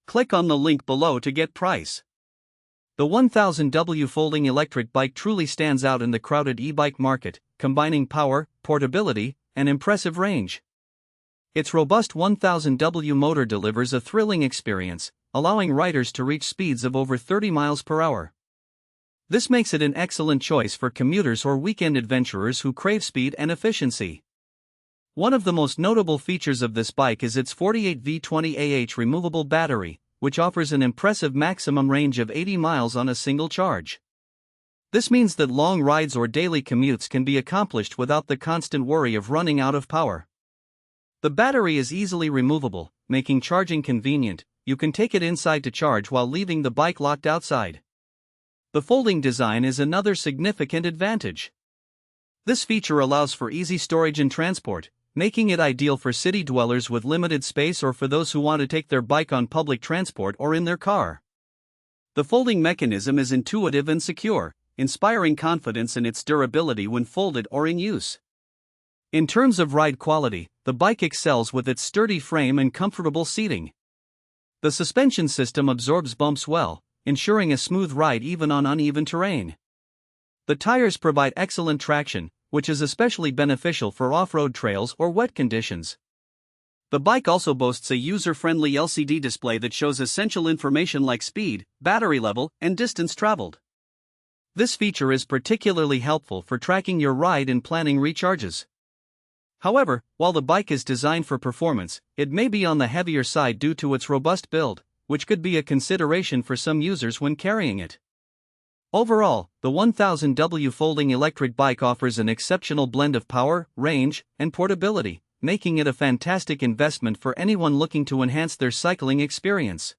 Click on the link below to get price. The 1000W folding electric bike truly stands out in the crowded e-bike market, combining power, portability, and impressive range. Its robust 1000W motor delivers a thrilling experience, allowing riders to reach speeds of over 30 miles per hour. This makes it an excellent choice for commuters or weekend adventurers who crave speed and efficiency. One of the most notable features of this bike is its 48V 20AH removable battery, which offers an impressive maximum range of 80 miles on a single charge. This means that long rides or daily commutes can be accomplished without the constant worry of running out of power. The battery is easily removable, making charging convenient. You can take it inside to charge while leaving the bike locked outside. The folding design is another significant advantage. This feature allows for easy storage and transport, making it ideal for city dwellers with limited space or for those who want to take their bike on public transport or in their car. The folding mechanism is intuitive and secure, inspiring confidence in its durability when folded or in use. In terms of ride quality, the bike excels with its sturdy frame and comfortable seating. The suspension system absorbs bumps well, ensuring a smooth ride even on uneven terrain. The tires provide excellent traction, which is especially beneficial for off-road trails or wet conditions. The bike also boasts a user-friendly LCD display that shows essential information like speed, battery level, and distance traveled. This feature is particularly helpful for tracking your ride and planning recharges. However, while the bike is designed for performance, it may be on the heavier side due to its robust build, which could be a consideration for some users when carrying it. Overall, the 1000W folding electric bike offers an exceptional blend of power, range, and portability, making it a fantastic investment for anyone looking to enhance their cycling experience.